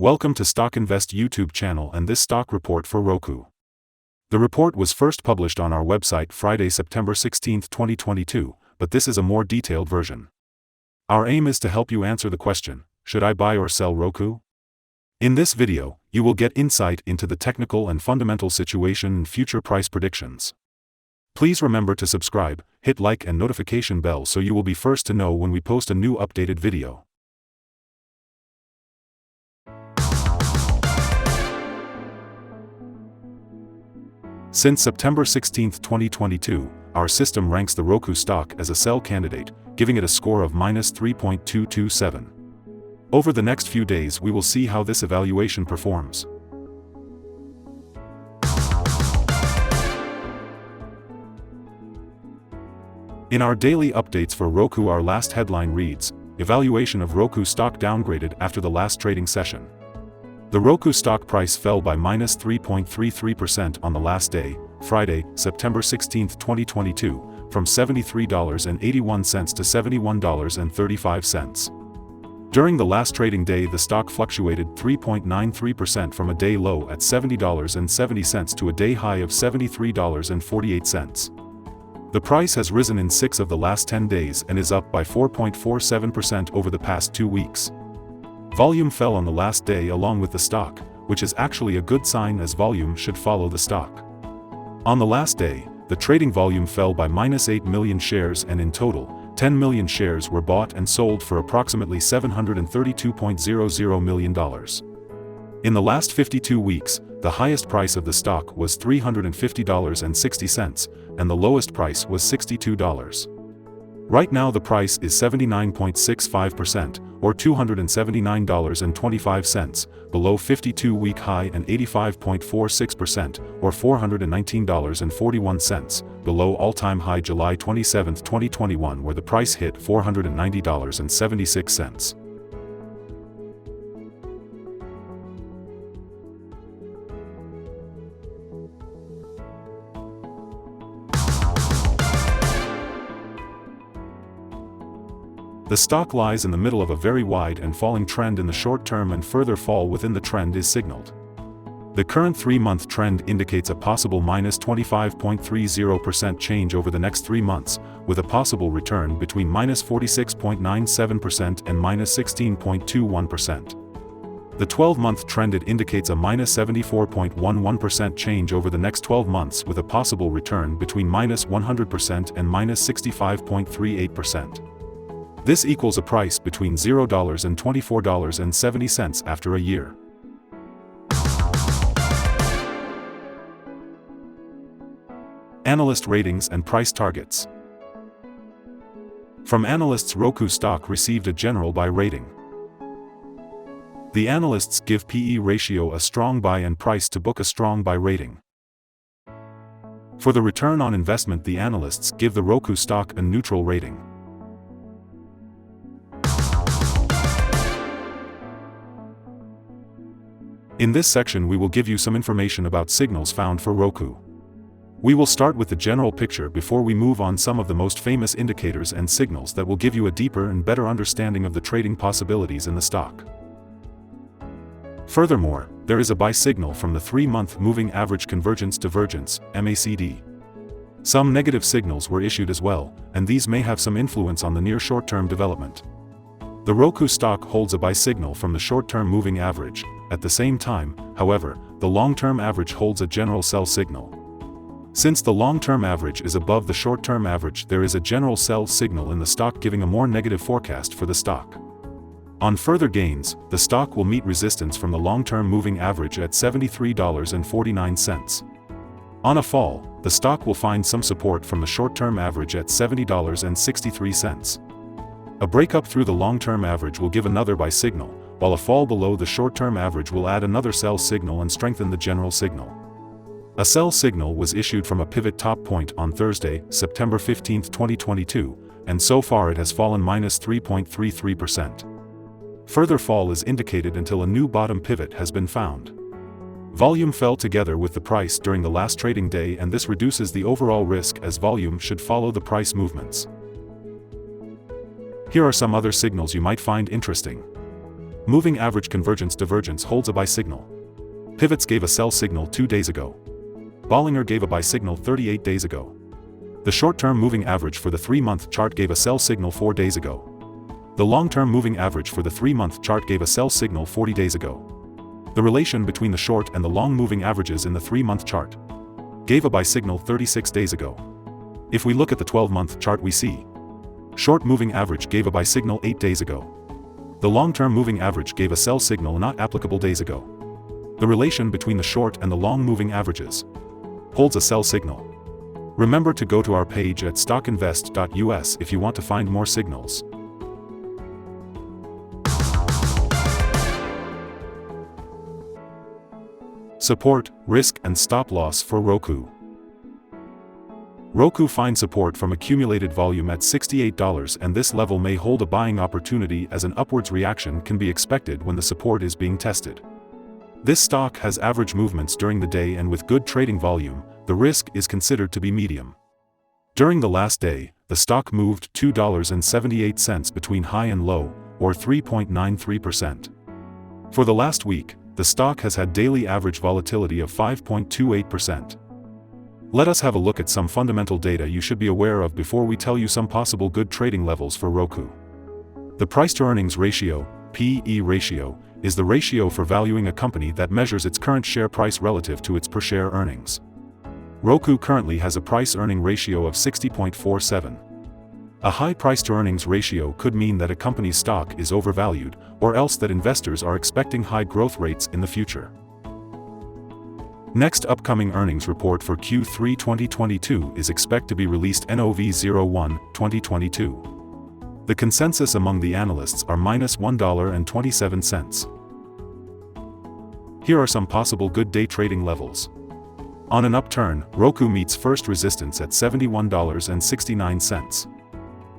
Welcome to StockInvest YouTube channel and this stock report for Roku. The report was first published on our website Friday, September 16, 2022, but this is a more detailed version. Our aim is to help you answer the question, should I buy or sell Roku? In this video, you will get insight into the technical and fundamental situation and future price predictions. Please remember to subscribe, hit like and notification bell so you will be first to know when we post a new updated video. Since September 16, 2022, our system ranks the Roku stock as a sell candidate, giving it a score of -3.227. Over the next few days we will see how this evaluation performs. In our daily updates for Roku, our last headline reads, Evaluation of Roku stock downgraded after the last trading session. The Roku stock price fell by -3.33% on the last day, Friday, September 16, 2022, from $73.81 to $71.35. During the last trading day, the stock fluctuated 3.93% from a day low at $70.70 to a day high of $73.48. The price has risen in 6 of the last 10 days and is up by 4.47% over the past 2 weeks. Volume fell on the last day along with the stock, which is actually a good sign as volume should follow the stock. On the last day, the trading volume fell by -8 million shares and in total, 10 million shares were bought and sold for approximately $732.00 million. In the last 52 weeks, the highest price of the stock was $350.60, and the lowest price was $62. Right now the price is 79.65%, or $279.25, below 52-week high, and 85.46%, or $419.41, below all-time high July 27, 2021, where the price hit $490.76. The stock lies in the middle of a very wide and falling trend in the short term, and further fall within the trend is signaled. The current 3-month trend indicates a possible -25.30% change over the next 3 months, with a possible return between -46.97% and -16.21%. The 12-month trend indicates a -74.11% change over the next 12 months, with a possible return between -100% and -65.38%. This equals a price between $0 and $24.70 after a year. Analyst ratings and price targets. From analysts, Roku stock received a general buy rating. The analysts give PE ratio a strong buy and price to book a strong buy rating. For the return on investment, the analysts give the Roku stock a neutral rating. In this section we will give you some information about signals found for Roku. We will start with the general picture before we move on some of the most famous indicators and signals that will give you a deeper and better understanding of the trading possibilities in the stock. Furthermore, there is a buy signal from the 3-month moving average convergence divergence, MACD. Some negative signals were issued as well, and these may have some influence on the near short-term development. The Roku stock holds a buy signal from the short-term moving average. At the same time, however, the long-term average holds a general sell signal. Since the long-term average is above the short-term average, there is a general sell signal in the stock, giving a more negative forecast for the stock. On further gains, the stock will meet resistance from the long-term moving average at $73.49. On a fall, the stock will find some support from the short-term average at $70.63. A breakup through the long-term average will give another buy signal, while a fall below the short-term average will add another sell signal and strengthen the general signal. A sell signal was issued from a pivot top point on Thursday, September 15, 2022, and so far it has fallen -3.33%. Further fall is indicated until a new bottom pivot has been found. Volume fell together with the price during the last trading day, and this reduces the overall risk as volume should follow the price movements. Here are some other signals you might find interesting. Moving average convergence divergence holds a buy signal. Pivots gave a sell signal 2 days ago. Bollinger gave a buy signal 38 days ago. The short-term moving average for the 3-month chart gave a sell signal 4 days ago. The long-term moving average for the 3-month chart gave a sell signal 40 days ago. The relation between the short and the long moving averages in the 3-month chart gave a buy signal 36 days ago. If we look at the 12-month chart, we see short moving average gave a buy signal 8 days ago. The long-term moving average gave a sell signal not applicable days ago. The relation between the short and the long moving averages holds a sell signal. Remember to go to our page at StockInvest.us if you want to find more signals. Support, risk and stop loss for Roku. Roku finds support from accumulated volume at $68, and this level may hold a buying opportunity as an upwards reaction can be expected when the support is being tested. This stock has average movements during the day, and with good trading volume, the risk is considered to be medium. During the last day, the stock moved $2.78 between high and low, or 3.93%. For the last week, the stock has had daily average volatility of 5.28%. Let us have a look at some fundamental data you should be aware of before we tell you some possible good trading levels for Roku. The price-to-earnings ratio, P/E ratio, is the ratio for valuing a company that measures its current share price relative to its per-share earnings. Roku currently has a price-earning ratio of 60.47. A high price-to-earnings ratio could mean that a company's stock is overvalued, or else that investors are expecting high growth rates in the future. Next upcoming earnings report for Q3 2022 is expected to be released Nov/01/2022. The consensus among the analysts are -$1.27. Here are some possible good day trading levels. On an upturn, Roku meets first resistance at $71.69.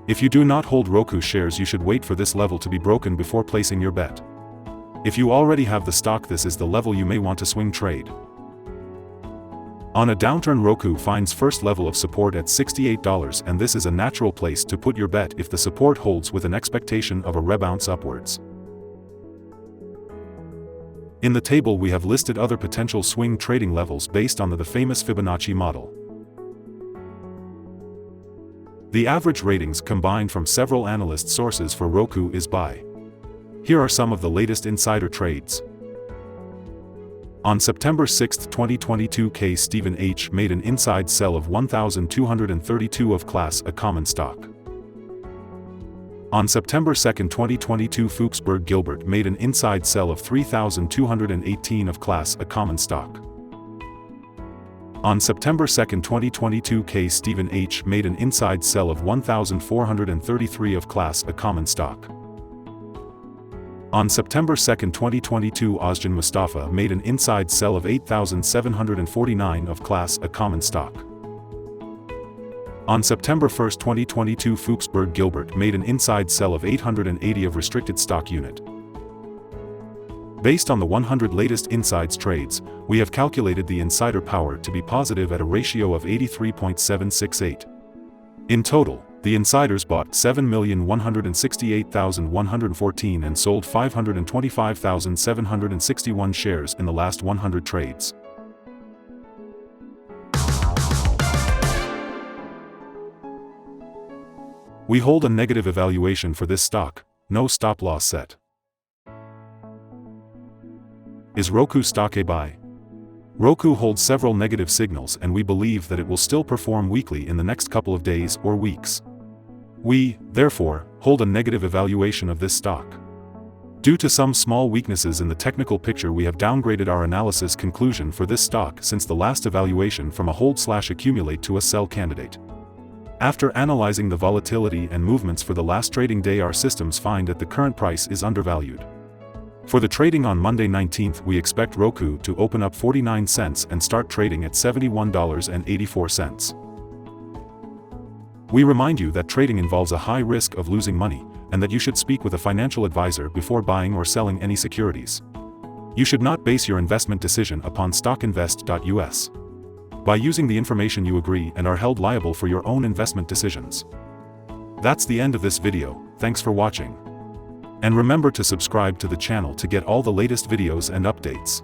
If you do not hold Roku shares, you should wait for this level to be broken before placing your bet. If you already have the stock, this is the level you may want to swing trade. On a downturn, Roku finds first level of support at $68, and this is a natural place to put your bet if the support holds with an expectation of a rebound upwards. In the table we have listed other potential swing trading levels based on the famous Fibonacci model. The average ratings combined from several analyst sources for Roku is buy. Here are some of the latest insider trades. On September 6, 2022, K. Stephen H. made an inside sell of 1,232 of Class A common stock. On September 2, 2022, Fuchsberg Gilbert made an inside sell of 3,218 of Class A common stock. On September 2, 2022, K. Stephen H. made an inside sell of 1,433 of Class A common stock. On September 2, 2022, Ozjan Mustafa made an inside sell of 8,749 of Class A common stock. On September 1, 2022, Fuchsberg Gilbert made an inside sell of 880 of restricted stock unit. Based on the 100 latest insides trades, we have calculated the insider power to be positive at a ratio of 83.768. In total, the insiders bought 7,168,114 and sold 525,761 shares in the last 100 trades. We hold a negative evaluation for this stock, no stop loss set. Is Roku stock a buy? Roku holds several negative signals, and we believe that it will still perform weakly in the next couple of days or weeks. We, therefore, hold a negative evaluation of this stock. Due to some small weaknesses in the technical picture, we have downgraded our analysis conclusion for this stock since the last evaluation from a hold/accumulate to a sell candidate. After analyzing the volatility and movements for the last trading day, our systems find that the current price is undervalued. For the trading on Monday 19th, we expect Roku to open up 49 cents and start trading at $71.84. We remind you that trading involves a high risk of losing money, and that you should speak with a financial advisor before buying or selling any securities. You should not base your investment decision upon StockInvest.us. By using the information, you agree and are held liable for your own investment decisions. That's the end of this video. Thanks for watching. And remember to subscribe to the channel to get all the latest videos and updates.